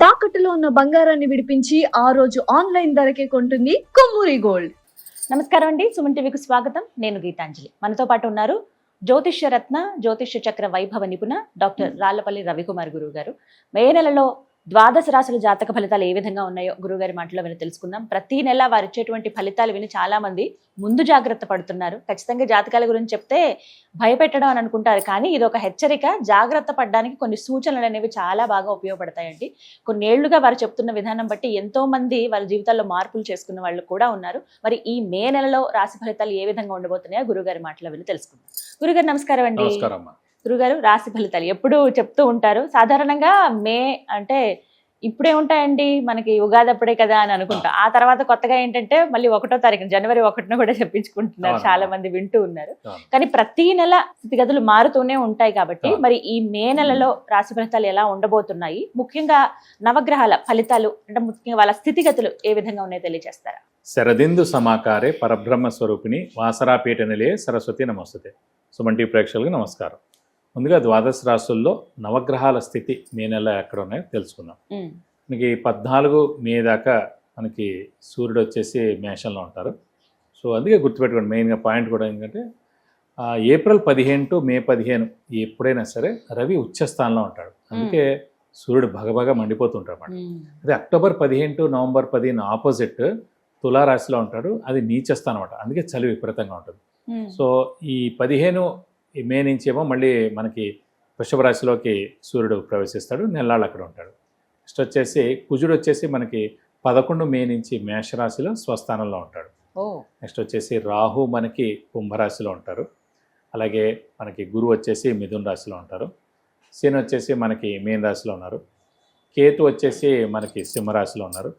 తాకట్టులో ఉన్న బంగారాన్ని విడిపించి ఆ రోజు ఆన్లైన్ ధరకే కొంటుంది కొమ్మూరి గోల్డ్. నమస్కారం అండి, సుమన్ టీవీకి స్వాగతం. నేను గీతాంజలి. మనతో పాటు ఉన్నారు జ్యోతిష్య రత్న, జ్యోతిష్య చక్ర వైభవ నిపుణ డాక్టర్ రాళ్లపల్లి రవికుమార్ గురువు గారు. మే నెలలో ద్వాదశ రాశుల జాతక ఫలితాలు ఏ విధంగా ఉన్నాయో గురువుగారి మాటలో విని తెలుసుకుందాం. ప్రతి నెల వారు ఇచ్చేటువంటి ఫలితాలు విని చాలా మంది ముందు జాగ్రత్త పడుతున్నారు. ఖచ్చితంగా జాతకాల గురించి చెప్తే భయపెట్టడం అని అనుకుంటారు, కానీ ఇది ఒక హెచ్చరిక. జాగ్రత్త పడడానికి కొన్ని సూచనలు అనేవి చాలా బాగా ఉపయోగపడతాయండి. కొన్నేళ్లుగా వారు చెప్తున్న విధానం బట్టి ఎంతో మంది వారి జీవితాల్లో మార్పులు చేసుకున్న వాళ్ళు కూడా ఉన్నారు. మరి ఈ మే నెలలో రాశి ఫలితాలు ఏ విధంగా ఉండబోతున్నాయో గురుగారి మాటలో విని తెలుసుకుందాం. గురుగారు నమస్కారం అండి. గురుగారు, రాశి ఫలితాలు ఎప్పుడు చెప్తూ ఉంటారు. సాధారణంగా మే అంటే ఇప్పుడే ఉంటాయండి, మనకి ఉగాది అప్పుడే కదా అని అనుకుంటాం. ఆ తర్వాత కొత్తగా ఏంటంటే మళ్ళీ 1వ తారీఖు జనవరి 1న కూడా చెప్పించుకుంటున్నారు, చాలా మంది వింటూ ఉన్నారు. కానీ ప్రతి నెల స్థితిగతులు మారుతూనే ఉంటాయి కాబట్టి మరి ఈ మే నెలలో రాశి ఫలితాలు ఎలా ఉండబోతున్నాయి, ముఖ్యంగా నవగ్రహాల ఫలితాలు అంటే ముఖ్యంగా వాళ్ళ స్థితిగతులు ఏ విధంగా ఉన్నాయో తెలియజేస్తారా? శరదిందు సమాకారే పరబ్రహ్మ స్వరూపిణి వాసరాపీఠ నిలయే సరస్వతి నమస్తే. సుమన్ టీవీ ప్రేక్షకులకు నమస్కారం. ముందుగా ద్వాదశ రాశుల్లో నవగ్రహాల స్థితి మే నెల ఎక్కడ ఉన్నాయో తెలుసుకుందాం. మనకి 14 మే దాకా మనకి సూర్యుడు వచ్చేసి మేషంలో ఉంటారు. సో అందుకే గుర్తుపెట్టుకోండి, మెయిన్గా పాయింట్ కూడా ఏంటంటే ఏప్రిల్ 15 టు మే 15 ఎప్పుడైనా సరే రవి ఉచ్చస్థానంలో ఉంటాడు. అందుకే సూర్యుడు భగభగ మండిపోతుంటాడు అన్నమాట. అదే అక్టోబర్ 15 టు నవంబర్ 15 ఆపోజిట్ తులారాశిలో ఉంటాడు, అది నీచస్థానం అనమాట. అందుకే చలి విపరీతంగా ఉంటుంది. సో ఈ 15 మే నుంచి ఏమో మళ్ళీ మనకి వృషభ రాశిలోకి సూర్యుడు ప్రవేశిస్తాడు, నెల్లాళ్ళు అక్కడ ఉంటాడు. నెక్స్ట్ వచ్చేసి కుజుడు వచ్చేసి మనకి 11 మే నుంచి మేషరాశిలో స్వస్థానంలో ఉంటాడు. నెక్స్ట్ వచ్చేసి రాహు మనకి కుంభరాశిలో ఉంటారు. అలాగే మనకి గురువు వచ్చేసి మిథున రాశిలో ఉంటారు. శని వచ్చేసి మనకి మీన రాశిలో ఉన్నారు. కేతు వచ్చేసి మనకి సింహరాశిలో ఉన్నారు.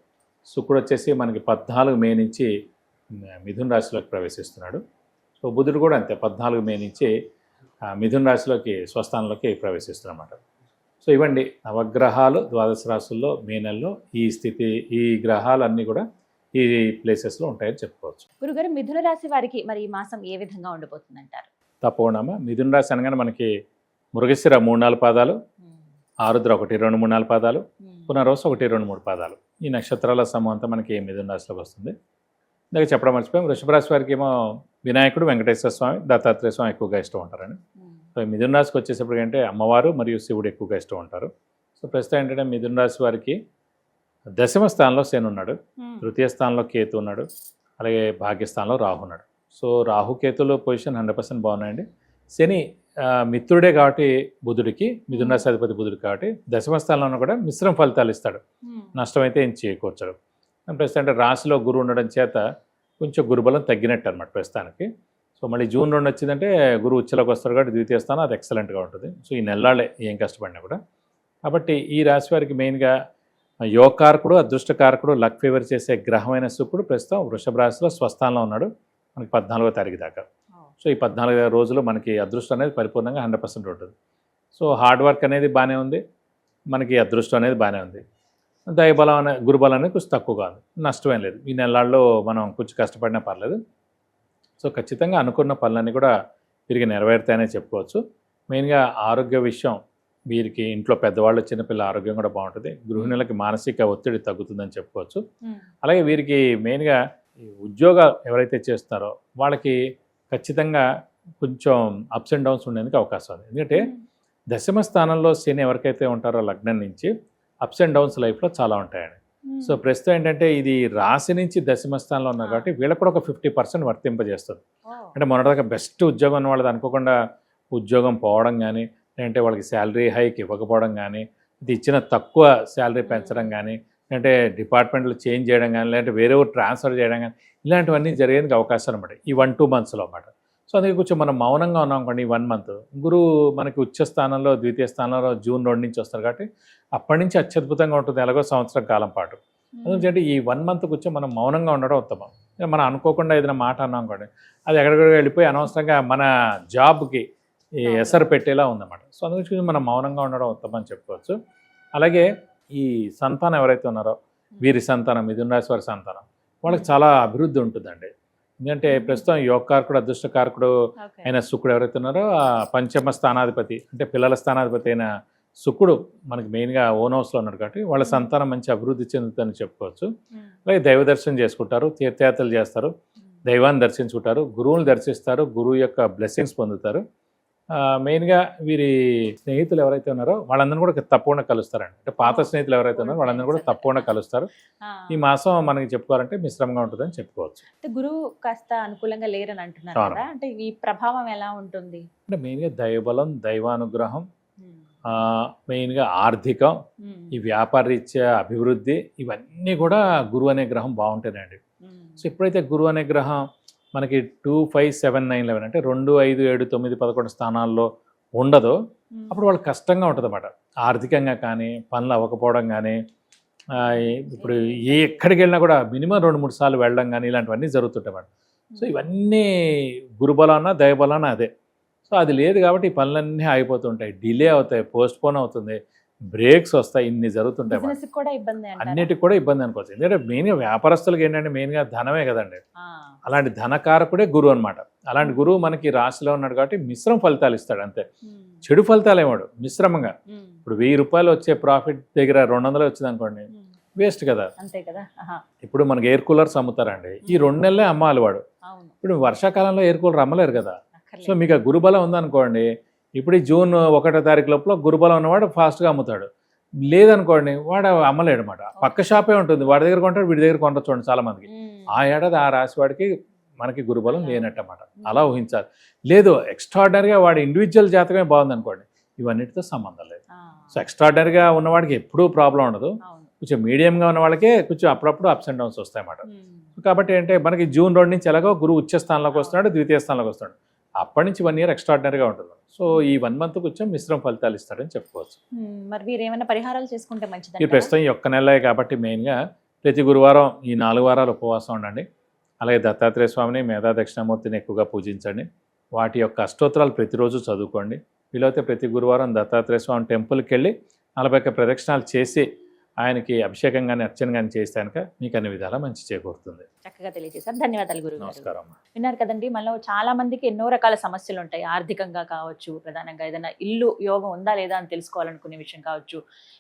శుక్రుడు వచ్చేసి మనకి 14 మే నుంచి మిథున రాశిలోకి ప్రవేశిస్తున్నాడు. సో బుధుడు కూడా అంతే, 14 మే నుంచి మిథున రాశిలోకి స్వస్థానంలోకి ప్రవేశిస్తున్నమాట. సో ఇవ్వండి నవగ్రహాలు ద్వాదశ రాశుల్లో మే నెలలో ఈ స్థితి, ఈ గ్రహాలన్నీ కూడా ఈ ప్లేసెస్లో ఉంటాయని చెప్పుకోవచ్చు. గురుగారు, మిథున రాశి వారికి మరి ఈ మాసం ఏ విధంగా ఉండబోతుంది అంటారు? తప్పకుండా మిథున రాశి అనగానే మనకి మృగశిర 3-4 పాదాలు, ఆరుద్ర 1, 2, 3, 4 పాదాలు, పునర్వసు 1, 2, 3 పాదాలు. ఈ నక్షత్రాల సమూహం అంతా మనకి మిథున రాశిలోకి వస్తుంది. ఇందాక చెప్పడం మర్చిపోయాం, వృషభ రాశి వారికి ఏమో వినాయకుడు, వెంకటేశ్వర స్వామి, దత్తాత్రేయ స్వామి ఎక్కువగా ఇష్టం ఉంటారని. సో మిథున రాశికి వచ్చేసప్పటికంటే అమ్మవారు మరియు శివుడు ఎక్కువగా ఇష్టం ఉంటారు. సో ప్రస్తుతం ఏంటంటే మిథున రాశి వారికి దశమ స్థానంలో శని ఉన్నాడు, తృతీయ స్థానంలో కేతు ఉన్నాడు, అలాగే భాగ్యస్థానంలో రాహు ఉన్నాడు. సో రాహు కేతులో పొజిషన్ 100% బాగున్నాయండి. శని మిత్రుడే కాబట్టి బుధుడికి, మిథున రాశి అధిపతి బుధుడు కాబట్టి దశమ స్థానంలో కూడా మిశ్రమ ఫలితాలు ఇస్తాడు, నష్టమైతే ఏం చేకూర్చడు. ప్రస్తుతం అంటే రాశిలో గురువు ఉండడం చేత కొంచెం గురుబలం తగ్గినట్టు అనమాట ప్రస్తుతానికి. సో మళ్ళీ జూన్ 2 వచ్చిందంటే గురువు ఉచ్చలోకి వస్తాడు కాబట్టి ద్వితీయ స్థానం అది ఎక్సలెంట్గా ఉంటుంది. సో ఈ నెలలే ఏం కష్టపడినా కూడా. కాబట్టి ఈ రాశి వారికి మెయిన్గా యోగకారకుడు, అదృష్టకారకుడు, లక్ ఫేవర్ చేసే గ్రహమైన శుక్రుడు ప్రస్తుతం వృషభ రాశిలో స్వస్థానంలో ఉన్నాడు మనకి 14వ తారీఖు దాకా. సో ఈ 14 రోజులు మనకి అదృష్టం అనేది పరిపూర్ణంగా 100% ఉంటుంది. సో హార్డ్ వర్క్ అనేది బాగానే ఉంది, మనకి అదృష్టం అనేది బాగానే ఉంది. దైవబలం అనే గురుబలం అనేది కొంచెం తక్కువగా ఉంది, నష్టమేం లేదు. ఈ నెలల్లో మనం కొంచెం కష్టపడినా పర్లేదు. సో ఖచ్చితంగా అనుకున్న పనులన్నీ కూడా తిరిగి నెరవేరుతాయనే చెప్పుకోవచ్చు. మెయిన్గా ఆరోగ్య విషయం, వీరికి ఇంట్లో పెద్దవాళ్ళు, చిన్నపిల్లల ఆరోగ్యం కూడా బాగుంటుంది. గృహిణులకి మానసిక ఒత్తిడి తగ్గుతుందని చెప్పుకోవచ్చు. అలాగే వీరికి మెయిన్గా ఈ ఉద్యోగాలు ఎవరైతే చేస్తున్నారో వాళ్ళకి ఖచ్చితంగా కొంచెం అప్స్ అండ్ డౌన్స్ ఉండేందుకు అవకాశం ఉంది. ఎందుకంటే దశమ స్థానంలో శని ఎవరికైతే ఉంటారో లగ్నం నుంచి అప్స్ అండ్ డౌన్స్ లైఫ్లో చాలా ఉంటాయండి. సో ప్రస్తుతం ఏంటంటే ఇది రాశి నుంచి దశమ స్థానంలో ఉన్నారు కాబట్టి వీళ్ళకి కూడా ఒక 50% వర్తింపజేస్తుంది. అంటే మొన్నటిదాకా బెస్ట్ ఉద్యోగం ఉన్న వాళ్ళది అనుకోకుండా ఉద్యోగం పోవడం కానీ, లేదంటే వాళ్ళకి శాలరీ హైక్ ఇవ్వకపోవడం కానీ, ఇది ఇచ్చిన తక్కువ శాలరీ పెంచడం కానీ, లేదంటే డిపార్ట్మెంట్లు చేంజ్ చేయడం కానీ, లేదంటే వేరే ఊరు ట్రాన్స్ఫర్ చేయడం కానీ, ఇలాంటివన్నీ జరిగేందుకు అవకాశం అనమాట ఈ 1-2 మంత్స్లో అన్నమాట. సో అందుకే కొంచెం మనం మౌనంగా ఉన్నాం అనుకోండి. ఈ 1 మంత్ గురువు మనకి ఉచ్చ స్థానంలో, ద్వితీయ స్థానంలో జూన్ 2 నుంచి వస్తారు కాబట్టి అప్పటి నుంచి అత్యద్భుతంగా ఉంటుంది, ఎలాగో సంవత్సరం కాలం పాటు. ఎందుకంటే ఈ 1 మంత్ కొంచెం మనం మౌనంగా ఉండడం ఉత్తమం. మనం అనుకోకుండా ఏదైనా మాట అన్నాం అనుకోండి, అది ఎక్కడికక్కడ వెళ్ళిపోయి అనవసరంగా మన జాబ్కి ఎసరు పెట్టేలా ఉందన్నమాట. సో అందుకని మనం మౌనంగా ఉండడం ఉత్తమం అని చెప్పుకోవచ్చు. అలాగే ఈ సంతానం ఎవరైతే ఉన్నారో వీరి సంతానం, మిథున రాశి వారి సంతానం, వాళ్ళకి చాలా అభివృద్ధి ఉంటుందండి. ఎందుకంటే ప్రస్తుతం యోగకారకుడు, అదృష్టకారకుడు అయిన శుక్రుడు ఎవరైతే ఉన్నారో ఆ పంచమ స్థానాధిపతి అంటే పిల్లల స్థానాధిపతి అయిన శుక్రుడు మనకి మెయిన్గా ఓన్ హౌస్లో ఉన్నాడు కాబట్టి వాళ్ళ సంతానం మంచి అభివృద్ధి చెందుతుందని చెప్పుకోవచ్చు. అలాగే దైవ దర్శనం చేసుకుంటారు, తీర్థయాత్రలు చేస్తారు, దైవాన్ని దర్శించుకుంటారు, గురువుని దర్శిస్తారు, గురువు యొక్క బ్లెస్సింగ్స్ పొందుతారు. మెయిన్గా వీరి స్నేహితులు ఎవరైతే ఉన్నారో వాళ్ళందరినీ కూడా తప్పకుండా కలుస్తారండి. అంటే పాత స్నేహితులు ఎవరైతే ఉన్నారో వాళ్ళందరూ కూడా తప్పకుండా కలుస్తారు. ఈ మాసం మనకి చెప్పుకోవాలంటే మిశ్రమంగా ఉంటుందని చెప్పుకోవచ్చు. గురువు కాస్త అనుకూలంగా లేరని అంటున్నారు కదా, అంటే ఈ ప్రభావం ఎలా ఉంటుంది? అంటే మెయిన్గా దైవబలం, దైవానుగ్రహం, మెయిన్గా ఆర్థికం, ఈ వ్యాపార రీత్యా అభివృద్ధి, ఇవన్నీ కూడా గురువు అనే గ్రహం బాగుంటేనండి. సో ఎప్పుడైతే గురువు అనే గ్రహం మనకి 2, 5, 7, 9, 11 అంటే 2, 5, 7, 9, 11 స్థానాల్లో ఉండదో అప్పుడు వాళ్ళకి కష్టంగా ఉంటుంది అన్నమాట. ఆర్థికంగా కానీ, పనులు అవ్వకపోవడం కానీ, ఇప్పుడు ఎక్కడికి వెళ్ళినా కూడా మినిమం 2-3 సార్లు వెళ్ళడం కానీ ఇలాంటివన్నీ జరుగుతుంటాయి అన్నమాట. సో ఇవన్నీ గురుబలాన దైవబలాన అదే. సో అది లేదు కాబట్టి ఈ పనులన్నీ ఆగిపోతుంటాయి, డిలే అవుతాయి, పోస్ట్పోన్ అవుతుంది, బ్రేక్స్ వస్తాయి, ఇన్ని జరుగుతుంటాయి. అన్నిటికి కూడా ఇబ్బంది అనుకోవచ్చు. ఎందుకంటే మెయిన్గా వ్యాపారస్తులకు ఏంటంటే మెయిన్గా ధనమే కదండి. అలాంటి ధనకారకుడే గురువు అనమాట. అలాంటి గురువు మనకి రాశిలో ఉన్నాడు కాబట్టి మిశ్రమ ఫలితాలు ఇస్తాడు అంతే. చెడు ఫలితాలు ఏమాడు మిశ్రమంగా. ఇప్పుడు 1000 రూపాయలు వచ్చే ప్రాఫిట్ దగ్గర 200 వచ్చింది అనుకోండి, వేస్ట్ కదా. ఇప్పుడు మనకి ఎయిర్ కూలర్స్ అమ్ముతారండి, ఈ 2 నెలలే అమ్మాలి వాడు. ఇప్పుడు వర్షాకాలంలో ఎయిర్ కూలర్ అమ్మలేరు కదా. సో మీకు ఆ గురుబలం ఉందనుకోండి, ఇప్పుడు ఈ జూన్ 1వ తారీఖు లోపల గురుబలం ఉన్నవాడు ఫాస్ట్గా అమ్ముతాడు. లేదనుకోండి వాడు అమ్మలేడు అనమాట. పక్క షాపే ఉంటుంది, వాడి దగ్గర కొంటాడు, వీడి దగ్గర కొంటారు. చూడండి చాలా మందికి ఆ ఏడాది ఆ రాశి వాడికి మనకి గురుబలం లేనట్టు అన్నమాట. అలా ఊహించాలి. లేదు ఎక్స్ట్రాడినరీగా వాడి ఇండివిజువల్ జాతకమే బాగుంది అనుకోండి, ఇవన్నిటితో సంబంధం లేదు. సో ఎక్స్ట్రాడినరీగా ఉన్నవాడికి ఎప్పుడూ ప్రాబ్లం ఉండదు. కొంచెం మీడియంగా ఉన్న వాళ్ళకే కొంచెం అప్పుడప్పుడు అప్స్ అండ్ డౌన్స్ వస్తాయి అన్నమాట. కాబట్టి అంటే మనకి జూన్ 2 నుంచి ఎలాగో గురువు ఉచ్చ స్థానంలోకి వస్తున్నాడు, ద్వితీయ స్థానంలోకి వస్తున్నాడు. అప్పటి నుంచి 1 ఇయర్ ఎక్స్ట్రాడినరీగా ఉంటుంది. సో ఈ 1 మంత్ కొంచెం మిశ్రమ ఫలితాలు ఇస్తాడని చెప్పుకోవచ్చు. మరి మీరు ఏమైనా పరిహారాలు చేసుకుంటే మంచిది? ఈ ప్రస్తుతం ఈ ఒక్క నెల కాబట్టి మెయిన్గా ప్రతి గురువారం ఈ 4 వారాలు ఉపవాసం ఉండండి. అలాగే దత్తాత్రేయ స్వామిని, మేధా దక్షిణామూర్తిని ఎక్కువగా పూజించండి. వాటి యొక్క అష్టోత్తరాలు ప్రతిరోజు చదువుకోండి. వీలైతే ప్రతి గురువారం దత్తాత్రేయ స్వామి టెంపుల్కి వెళ్ళి 41 ప్రదక్షిణాలు చేసి ఆయనకి అభిషేకం కానీ అర్చన కానీ చేస్తే కనుక మీకు అన్ని విధాలా మంచి చేకూరుతుంది. చక్కగా తెలియజేశారు, ధన్యవాదాలు గురువు. నమస్కారం. విన్నారు కదండి, మనలో చాలా మందికి ఎన్నో రకాల సమస్యలు ఉంటాయి. ఆర్థికంగా కావచ్చు, ప్రధానంగా ఏదైనా ఇల్లు యోగం ఉందా లేదా అని తెలుసుకోవాలనుకునే విషయం కావచ్చు,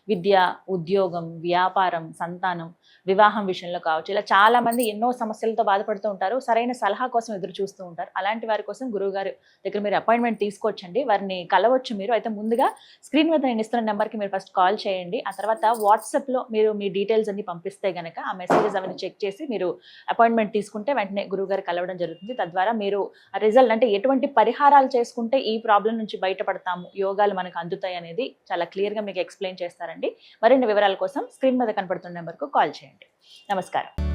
విద్య, ఉద్యోగం, వ్యాపారం, సంతానం, వివాహం విషయంలో కావచ్చు, ఇలా చాలా మంది ఎన్నో సమస్యలతో బాధపడుతూ ఉంటారు. సరైన సలహా కోసం ఎదురు చూస్తూ ఉంటారు. అలాంటి వారి కోసం గురువు గారి దగ్గర మీరు అపాయింట్మెంట్ తీసుకోవచ్చండి, వారిని కలవచ్చు మీరు. అయితే ముందుగా స్క్రీన్ మీద నేను ఇస్తున్న నెంబర్కి మీరు ఫస్ట్ కాల్ చేయండి. ఆ తర్వాత వాట్సాప్లో మీరు మీ డీటెయిల్స్ అన్ని పంపిస్తే కనుక ఆ మెసేజెస్ అవన్నీ చెక్ చేసి మీరు అపాయింట్మెంట్ తీసుకుంటే వెంటనే గురువు గారు కలవడం జరుగుతుంది. తద్వారా మీరు రిజల్ట్ అంటే ఎటువంటి పరిహారాలు చేసుకుంటే ఈ ప్రాబ్లం నుంచి బయటపడతాము, యోగాలు మనకు అందుతాయి అనేది చాలా క్లియర్గా మీకు ఎక్స్ప్లెయిన్ చేస్తారండి. మరిన్ని వివరాల కోసం స్క్రీన్ మీద కనపడుతున్న నెంబర్కు కాల్ చేయండి. నమస్కారం.